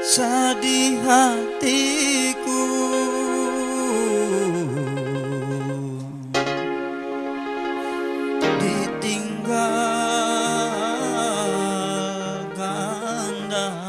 Sedih hatiku ditinggal kandaku.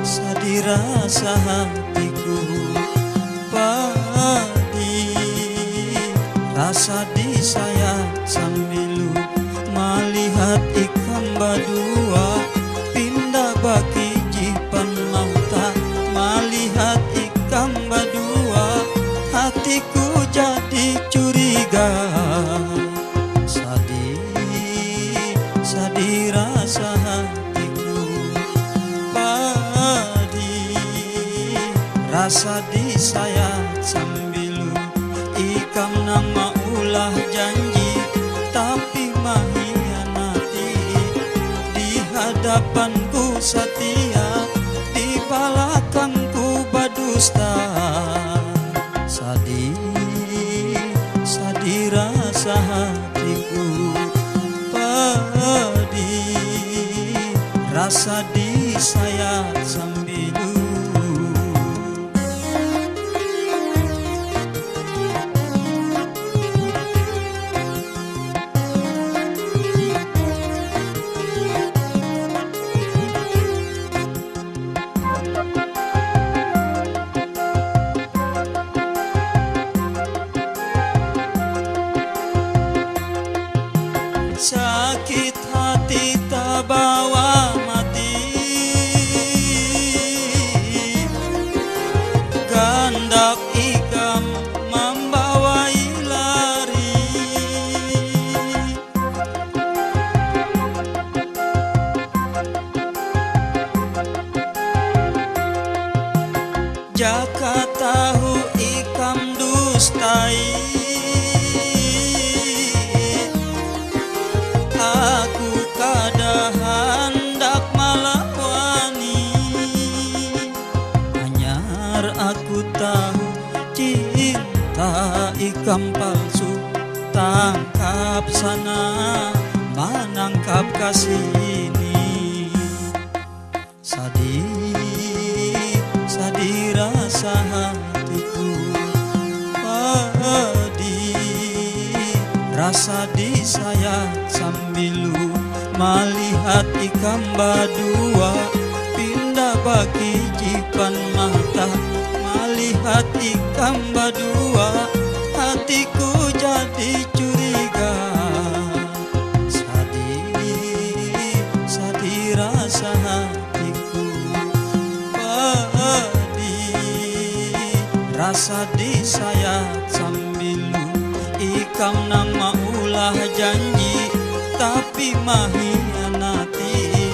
Sedih rasa hatiku, pedih rasa disayat sambil melihat ikan badua pindah baki jipan mata. Melihat ikan badua hatiku jadi curiga. Sedih rasa hatiku, pedih rasa disayat sambil ikam nama ulah janji tapi mengkhianati. Di hadapanku setia, di belakangku berdusta. Sedih rasa hatiku, pedih rasa disayat sambil sakit hati tak bawa mati. Gandak ikam membawa lari. Jaka tahu ikam dustai, aku kada hendak melawani. Hanyar aku tahu cinta ikam palsu. Tangkap sana menangkap kasini. Sedih rasa hatiku, pedih rasa disayat sambil melihat ikam badua pindah baki jipan mata. Melihat ikam badua hatiku jadi curiga. Sedih rasa hatiku, pedih rasa disayat sambil ikam nama ulah janji tapi mengkhianati.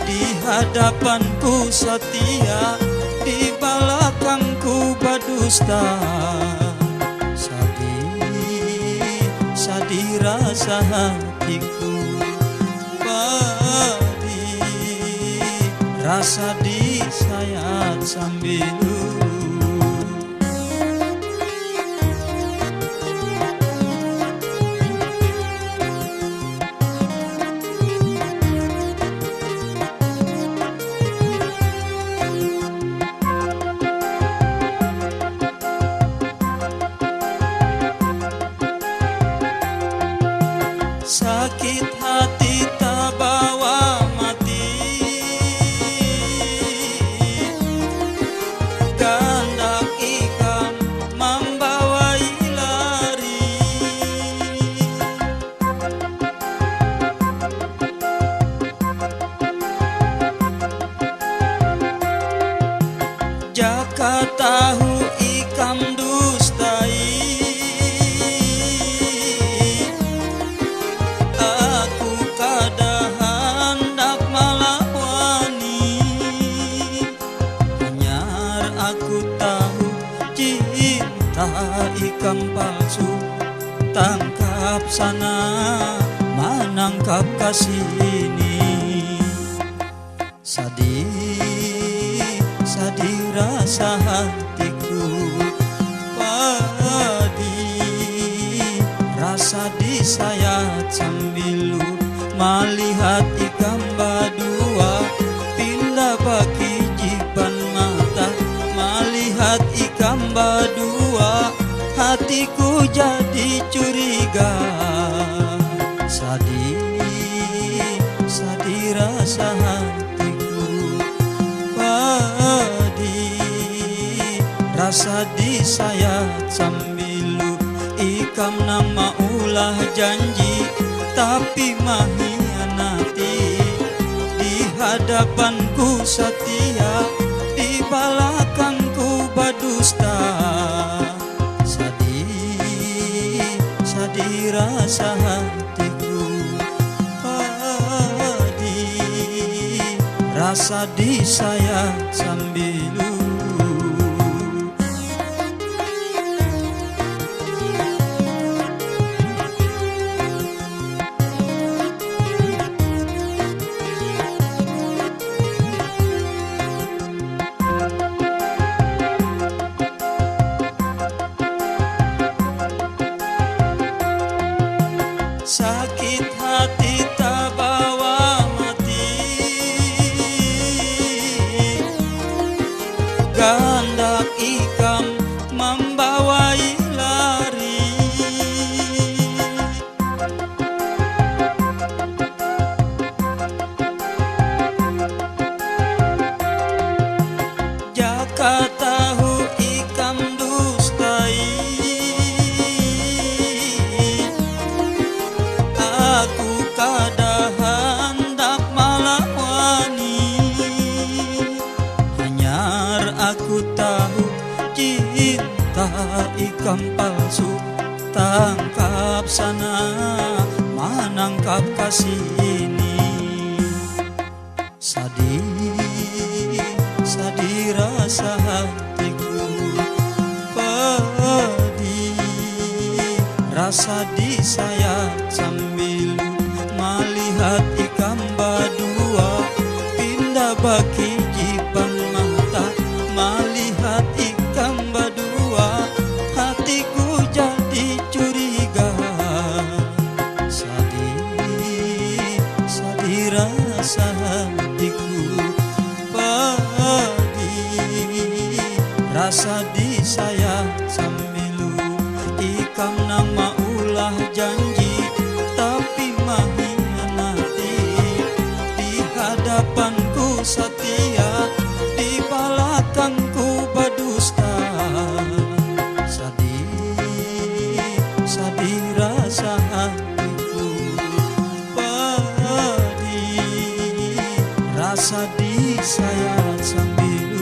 Di hadapanku setia, di belakangku berdusta. Sedih rasa hatiku, pedih rasa disayat sambil sakit hati tak bawa mati. Gandak ikam membawa lari. Jaka tahu ikam dustai, aku tahu cinta ikam palsu. Tangkap sana menangkap kasini. Sedih rasa hatiku, rasa disayat sambil melihat ikam badua pindah bagi jipan mata. Melihat ikam badua hatiku jadi curiga. Sedih rasa hatiku, rasa disayat sambil ikam nama ulah janji tapi mengkhianati. Di hadapanku setia, di belakangku berdusta. Sedih rasa hatiku, rasa disayat sambil sakit hati tak bawa mati. Gandak ikam membawai lari. Jaka tahu ikam dustai, aku kada hendak melawani. Hanyar aku tahu cinta ikam palsu. Tangkap sana menangkap kasih ini. Sedih rasa hatiku, rasa disayat sambil melihat ikam badua pindah bagi jipan mata. Melihat ikam badua hatiku jadi curiga. Sedih rasa hatiku, rasa disayat sambil ikam nama ulah janji tapi mengkhianati. Di hadapanku setia, di belakangku berdusta. Sedih rasa hatiku, rasa disayat sambil